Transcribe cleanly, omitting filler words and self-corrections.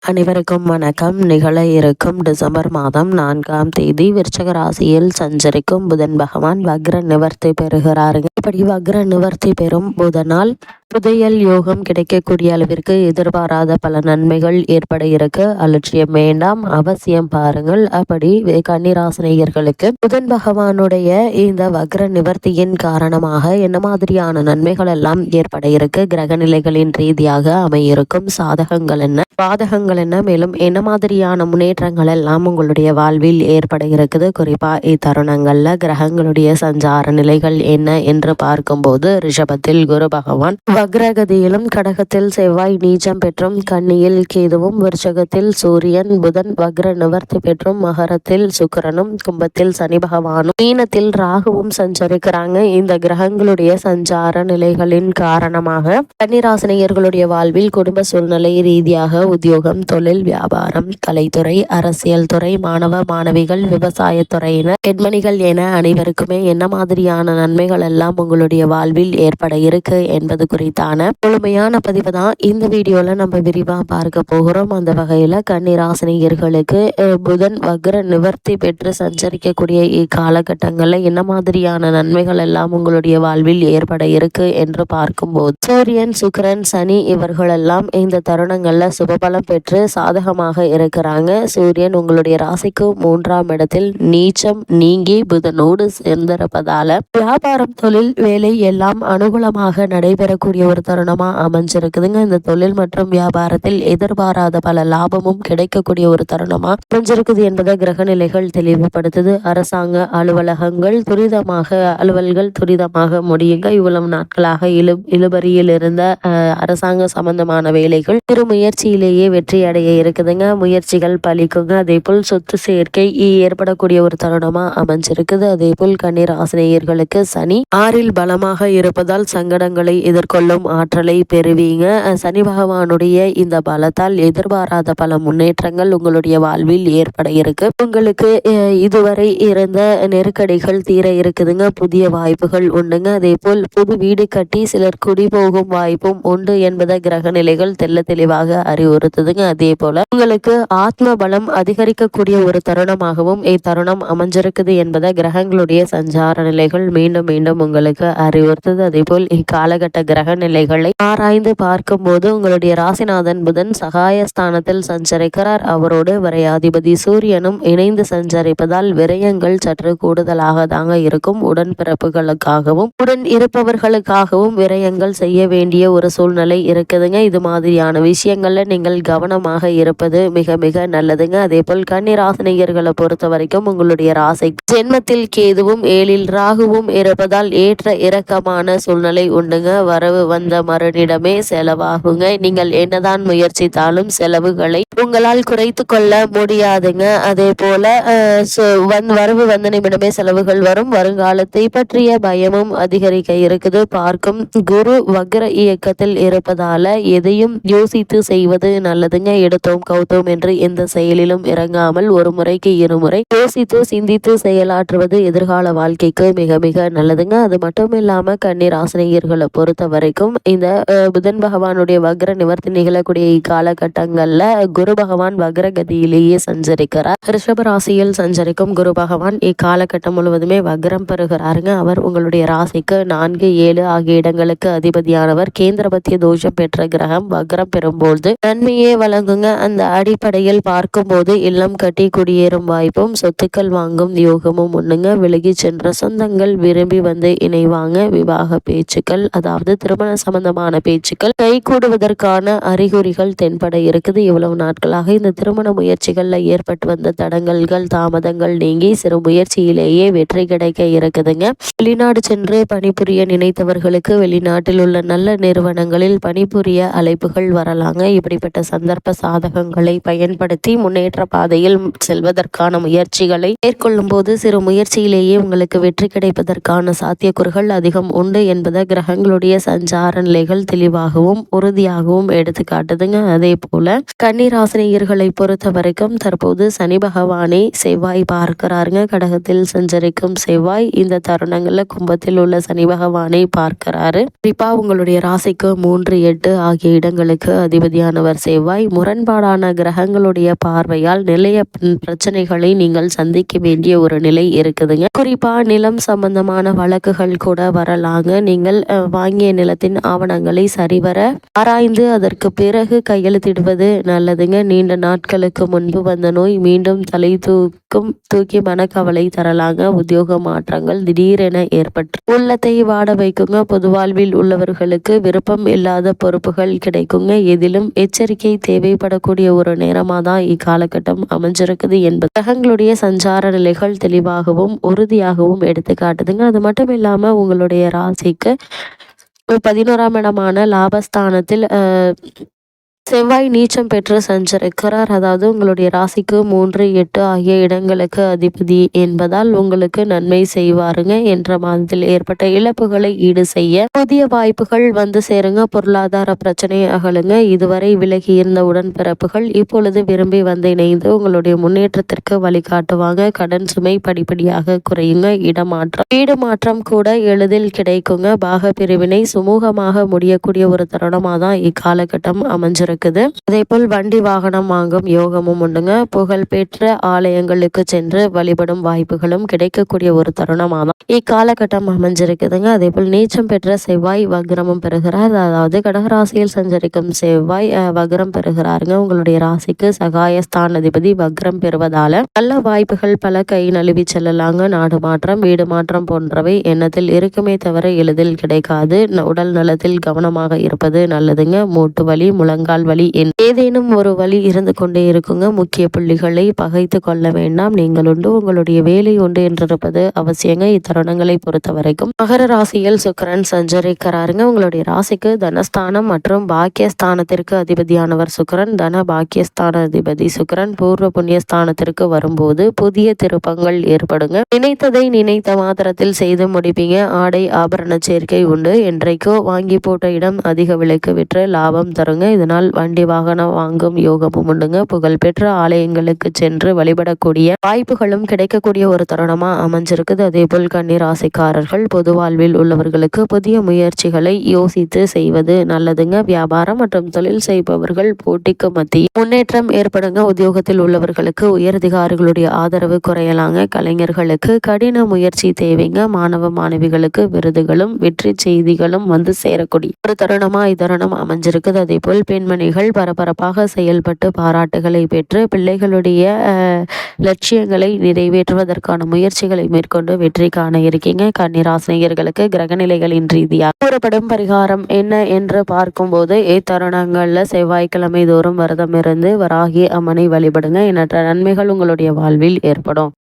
அனைவருக்கும் வணக்கம். நிகழ இருக்கும் டிசம்பர் மாதம் 4ஆம் தேதி விருச்சிக ராசியில் சஞ்சரிக்கும் புதன் பகவான் வக்ர நிவர்த்தி பெறுகிறாருங்க. இப்படி வக்ர நிவர்த்தி பெறும் புதனால் புதையல் யோகம் கிடைக்கக்கூடிய அளவிற்கு எதிர்பாராத பல நன்மைகள் ஏற்பட இருக்கு. அலட்சியம் வேண்டாம், அவசியம் பாருங்கள். அப்படி கன்னிராசினியர்களுக்கு புதன் பகவானுடைய இந்த வக்ர நிவர்த்தியின் காரணமாக என்ன மாதிரியான நன்மைகள் எல்லாம் ஏற்பட இருக்கு, கிரக நிலைகளின் ரீதியாக அமையிருக்கும் சாதகங்கள் என்ன, பாதகங்கள் என்ன, மேலும் என்ன மாதிரியான முன்னேற்றங்கள் எல்லாம் உங்களுடைய வாழ்வில் ஏற்பட இருக்குது, குறிப்பா இத்தருணங்கள்ல கிரகங்களுடைய சஞ்சார நிலைகள் என்ன என்று பார்க்கும்போது ரிஷபத்தில் குரு பகவான் வக்ரகதியிலும், கடகத்தில் செவ்வாய் நீச்சம் பெற்றும், கன்னியில் கேதுவும், விருச்சகத்தில் சூரியன் புதன் வக்ர நிவர்த்தி பெற்றும், மகரத்தில் சுக்கிரனும், கும்பத்தில் சனி பகவானும், மீனத்தில் ராகுவும் சஞ்சரிக்கிறாங்க. இந்த கிரகங்களுடைய சஞ்சார நிலைகளின் காரணமாக கன்னிராசினியர்களுடைய வாழ்வில் குடும்ப சூழ்நிலை ரீதியாக உத்தியோகம், தொழில், வியாபாரம், கலைத்துறை, அரசியல் துறை, மாணவ மாணவிகள், விவசாயத்துறையினர், பெண்மணிகள் என அனைவருக்குமே என்ன மாதிரியான நன்மைகள் எல்லாம் உங்களுடைய வாழ்வில் ஏற்பட இருக்கு என்பது குறித்தான முழுமையான பதிவு தான் இந்த வீடியோல நம்ம விரிவா பார்க்க போகிறோம். அந்த வகையில கன்னிராசினியர்களுக்கு புதன் வக்ர நிவர்த்தி பெற்று சஞ்சரிக்கக்கூடிய இக்காலகட்டங்கள்ல என்ன மாதிரியான நன்மைகள் எல்லாம் உங்களுடைய வாழ்வில் ஏற்பட இருக்கு என்று பார்க்கும்போது சூரியன், சுக்கிரன், சனி இவர்களெல்லாம் இந்த தருணங்கள்ல சுபபலம் பெற்று சாதகமாக இருக்கிறாங்க. சூரியன் உங்களுடைய ராசிக்கு 3ஆம் இடத்தில் நீச்சம் நீங்கி புதனோடு சேர்ந்திருப்பதால வியாபாரம், தொழில், வேலை எல்லாம் அனுகூலமாக நடைபெறக்கூடிய ஒரு தருணமா அமைஞ்சிருக்குதுங்க. இந்த தொழில் மற்றும் வியாபாரத்தில் எதிர்பாராத பல லாபமும் கிடைக்கக்கூடிய ஒரு தருணமா அமைஞ்சிருக்குது என்பதை கிரக நிலைகள் தெளிவுபடுத்துது. அரசாங்க அலுவலகங்கள் துரிதமாக முடியுங்க. இவ்வளவு நாட்களாக இழுபறியில் இருந்த அரசாங்க சம்பந்தமான வேலைகள் திரு முயற்சியிலேயே வெற்றி அடைய இருக்குதுங்க. முயற்சிகள் பலிக்குங்க. அதே போல் சொத்து சேர்க்கை ஏற்படக்கூடிய ஒரு தருணமா அமைஞ்சிருக்குது. அதே போல் கன்னிராசினியர்களுக்கு சனி 6ல் பலமாக இருப்பதால் சங்கடங்களை எதிர்கொள்ளும் ஆற்றலை பெறுவீங்க. சனி பகவானுடைய இந்த பலத்தால் எதிர்பாராத பல முன்னேற்றங்கள் உங்களுடைய வாழ்வில் ஏற்பட இருக்கு. உங்களுக்கு இதுவரை இருந்த நெருக்கடிகள் தீர இருக்குதுங்க. புதிய வாய்ப்புகள் உண்டுங்க. அதே போல் புது வீடு கட்டி சிலர் குடி போகும் வாய்ப்பும் உண்டு என்பதை கிரக நிலைகள் தெல்ல தெளிவாக அறிவுறுத்துதுங்க. அதே போல உங்களுக்கு ஆத்ம பலம் அதிகரிக்கக்கூடிய ஒரு தருணமாகவும் இத்தருணம் அமைஞ்சிருக்குது என்பதை கிரகங்களுடைய சஞ்சார நிலைகள் மீண்டும் மீண்டும் உங்களுக்கு அறிவுறுத்தது. அதே போல் இக்காலகட்ட கிரக நிலைகளை ஆராய்ந்து பார்க்கும்போது உங்களுடைய ராசிநாதன் புதன் சகாயஸ்தானத்தில் சஞ்சரிக்கிறார். அவரோடு விரையாதிபதி சூரியனும் இணைந்து சஞ்சரிப்பதால் விரயங்கள் சற்று கூடுதலாக தாங்க இருக்கும். உடன்பிறப்புகளுக்காகவும் உடன் இருப்பவர்களுக்காகவும் விரயங்கள் செய்ய வேண்டிய ஒரு சூழ்நிலை இருக்குதுங்க. இது மாதிரியான விஷயங்கள்ல நீங்கள் கவனமாக இருப்பது மிக மிக நல்லதுங்க. அதே போல் கன்னிராசினியர்களை பொறுத்த வரைக்கும் உங்களுடைய ராசி ஜென்மத்தில் கேதுவும் 7ல் ராகுவும் இருப்பதால் ஏற்ற இறக்கமான சூழ்நிலை உண்டுங்க. வரவு வந்த மறுநிடமே செலவாகுங்க. நீங்கள் என்னதான் முயற்சித்தாலும் செலவுகளை உங்களால் குறைத்து கொள்ள முடியாதுங்க. அதே போல வரவு வந்த நிமிடமே செலவுகள் வரும். வருங்காலத்தை பற்றிய பயமும் அதிகரிக்க இருக்குது. பார்க்கும் குரு வக்ர இயக்கத்தில் இருப்பதால எதையும் யோசித்து செய்வது நல்லதுங்க. எடுத்தோம் கவுத்தோம் என்று எந்த செயலிலும் இறங்காமல் ஒரு முறைக்கு இருமுறை யோசித்து சிந்தித்து செயலாற்றுவது எதிர்கால வாழ்க்கைக்கு மிக மிக நல்லதுங்க. அது மட்டும் இல்லாம கன்னிராசினியர்களை பொறுத்த வரைக்கும் இந்த புதன் பகவானுடைய வக்ர நிவர்த்தி நிகழக்கூடிய இக்காலகட்டங்கள்ல குரு பகவான் வக்ரகதியிலேயே சஞ்சரிக்கிறார். ரிஷப ராசியில் சஞ்சரிக்கும் குரு பகவான் இக்காலகட்டம் முழுவதுமே வக்ரம் பெறுகிறாருங்க. அவர் உங்களுடைய ராசிக்கு 4, 7 ஆகிய இடங்களுக்கு அதிபதியானவர். கேந்திரபத்திய தோஷம் பெற்ற கிரகம் வக்ரம் பெறும்போது நன்மையே வழங்குங்க. அந்த அடிப்படையில் பார்க்கும்போது இல்லம் கட்டி குடியேறும் வாய்ப்பும் சொத்துக்கள் வாங்கும் யோகமும் ஒண்ணுங்க. விலகி சென்ற சொந்தங்கள் விரும்பி வந்து இணைவாங்க. விவாக பேச்சுக்கள், அதாவது திருமண சம்பந்தமான பேச்சுக்கள் கைகூடுவதற்கான அறிகுறிகள் தென்பட இருக்குது. இவ்வளவு நாட்களாக இந்த திருமண முயற்சிகள்ல ஏற்பட்டு வந்த தடங்கல்கள், தாமதங்கள் நீங்கி சிறு முயற்சியிலேயே வெற்றி கிடைக்க இருக்குதுங்க. வெளிநாடு சென்று பணிபுரிய நினைத்தவர்களுக்கு வெளிநாட்டில் உள்ள நல்ல நிறுவனங்களில் பணிபுரிய அழைப்புகள் வரலாங்க. இப்படிப்பட்ட சந்தர்ப்ப சாதகங்களை பயன்படுத்தி முன்னேற்ற பாதையில் செல்வதற்கான முயற்சிகளை மேற்கொள்ளும் போது சிறு முயற்சியிலேயே உங்களுக்கு வெற்றி கிடைப்பதற்கான சாத்தியக்கூறுகள் அதிகம் உண்டு என்பதை கிரகங்களுடைய சஞ்சார நிலைகள் தெளிவாகவும் உறுதியாகவும் எடுத்து காட்டுதுங்க. அதே போல கன்னிராசினியர்களை பொறுத்த வரைக்கும் தற்போது சனி பகவானை செவ்வாய் பார்க்கிறாருங்க. கடகத்தில் சஞ்சரிக்கும் செவ்வாய் இந்த தருணங்கள்ல கும்பத்தில் உள்ள சனி பகவானை பார்க்கிறாரு. குறிப்பா உங்களுடைய ராசிக்கு 3, 8 ஆகிய இடங்களுக்கு அதிபதியானவர் செவ்வாய். முரண்பாடான கிரகங்களுடைய பார்வையால் நிறைய பிரச்சனைகளை நீங்கள் சந்திக்க வேண்டிய ஒரு நிலை இருக்குதுங்க. குறிப்பா நிலம் சம்பந்தமான வழக்குகள் கூட வரலாங்க. நீங்கள் வாங்கிய நிலத்தின் ஆவணங்களை சரிவர ஆராய்ந்து அதற்கு பிறகு கையெழுத்திடுவது நல்லதுங்க. நீண்ட நாட்களுக்கு முன்பு வந்த நோய் மீண்டும் தலை தூக்கி மனக்கவலை தரலாங்க. உத்தியோக மாற்றங்கள் திடீரென ஏற்பட்டு உள்ளத்தை வாட வைக்குங்க. பொது வாழ்வில் உள்ளவர்களுக்கு விருப்பம் இல்லாத பொறுப்புகள் கிடைக்குங்க. எதிலும் எச்சரிக்கை தேவைப்படக்கூடிய ஒரு நேரமா தான் இக்காலகட்டம் அமைஞ்சிருக்குது என்பது கிரகங்களுடைய சஞ்சார நிலைகள் தெளிவாகவும் உறுதியாகவும் எடுத்து காட்டுதுங்க. அது மட்டும் இல்லாம உங்களுடைய ராசிக்கு 11ஆம் இடமான லாபஸ்தானத்தில் செவ்வாய் நீச்சம் பெற்று சஞ்சரிக்கிறார். அதாவது உங்களுடைய ராசிக்கு 3, 8 ஆகிய இடங்களுக்கு அதிபதி என்பதால் உங்களுக்கு நன்மை செய்வாருங்க. என்ற மாதத்தில் ஏற்பட்ட இழப்புகளை ஈடு செய்ய புதிய வாய்ப்புகள் வந்து சேருங்க. பொருளாதார பிரச்சனை அகலுங்க. இதுவரை விலகி இருந்த உடன்பிறப்புகள் இப்பொழுது விரும்பி வந்து இணைந்து உங்களுடைய முன்னேற்றத்திற்கு வழிகாட்டுவாங்க. கடன் சுமை படிப்படியாக குறையுங்க. வீடு மாற்றம் கூட எளிதில் கிடைக்குங்க. பாக பிரிவினை சுமூகமாக முடியக்கூடிய ஒரு தருணமாக தான் இக்காலகட்டம் அமைஞ்சிருக்கு. அதே போல் வண்டி வாகனம் வாங்கும் யோகமும் உண்டுங்க. புகழ்பெற்ற ஆலயங்களுக்கு சென்று வழிபடும் வாய்ப்புகளும் கிடைக்கக்கூடிய ஒரு தருணமாக இக்காலகட்டம் அமைஞ்சிருக்குதுங்க. அதே போல் நீச்சம் பெற்ற செவ்வாய் வக்ரமும் பெறுகிறார். அதாவது கடகராசியில் சஞ்சரிக்கும் செவ்வாய் வக்ரம் பெறுகிறாருங்க. உங்களுடைய ராசிக்கு சகாயஸ்தான் அதிபதி வக்ரம் பெறுவதால நல்ல வாய்ப்புகள் பல கை நழுவி செல்லலாங்க. நாடு மாற்றம் வீடு மாற்றம் போன்றவை எண்ணத்தில் இருக்குமே தவிர எளிதில் கிடைக்காது. உடல் நலத்தில் கவனமாக இருப்பது நல்லதுங்க. மூட்டு வலி முழங்கால் வலி ஏதேனும் ஒரு வழி இருந்து கொண்டே இருக்குங்க. முக்கிய புள்ளிகளை பகைத்து கொள்ள வேண்டாம். நீங்கள் உண்டு உங்களுடைய வேலை உண்டு என்றிருப்பது அவசியங்க. இத்தருணங்களை பொறுத்த வரைக்கும் மகர ராசியில் சுக்கிரன் சஞ்சரிக்கிறாருங்க. உங்களுடைய ராசிக்கு தனஸ்தானம் மற்றும் பாக்கியஸ்தானத்திற்கு அதிபதியானவர் சுக்கிரன். தன பாக்கியஸ்தான அதிபதி சுக்கிரன் பூர்வ புண்ணியஸ்தானத்திற்கு வரும்போது புதிய திருப்பங்கள் ஏற்படுங்க. நினைத்ததை நினைத்த மாத்திரத்தில் செய்து முடிப்பீங்க. ஆடை ஆபரண சேர்க்கை உண்டு. என்றைக்கோ வாங்கி போட்ட இடம் அதிக விலைக்கு விற்று லாபம் தருங்க. இதனால் வண்டி வாகனம் வாங்கும் யோகமும் உண்டுங்க. புகழ்பெற்ற ஆலயங்களுக்கு சென்று வழிபடக்கூடிய வாய்ப்புகளும் கிடைக்கக்கூடிய ஒரு தருணமா அமைஞ்சிருக்குது. அதே போல் கன்னி ராசிக்காரர்கள் பொது வாழ்வில் உள்ளவர்களுக்கு புதிய முயற்சிகளை யோசித்து செய்வது நல்லதுங்க. வியாபாரம் மற்றும் தொழில் செய்பவர்கள் போட்டிக்கு மத்தியில் முன்னேற்றம் ஏற்படுங்க. உத்தியோகத்தில் உள்ளவர்களுக்கு உயரதிகாரிகளுடைய ஆதரவு குறையலாங்க. கலைஞர்களுக்கு கடின முயற்சி தேவைங்க. மாணவ மாணவிகளுக்கு விருதுகளும் வெற்றி செய்திகளும் வந்து சேரக்கூடிய ஒரு தருணமா இத்தருணம் அமைஞ்சிருக்குது. அதே போல் பெண்மணிகள் பரபரப்பாக செயல்பட்டு பாராட்டுகளை பெற்று பிள்ளைகளுடைய லட்சியங்களை நிறைவேற்றுவதற்கான முயற்சிகளை மேற்கொண்டு வெற்றி காண இருக்கீங்க. கன்னிராசினியர்களுக்கு கிரகநிலைகளின் ரீதியாக கூறப்படும் பரிகாரம் என்ன என்று பார்க்கும்போது இத்தருணங்கள்ல செவ்வாய்க்கிழமை தோறும் விரதம் இருந்து வராகி அம்மனை வழிபடுங்க. எண்ணற்ற நன்மைகள் உங்களுடைய வாழ்வில் ஏற்படும்.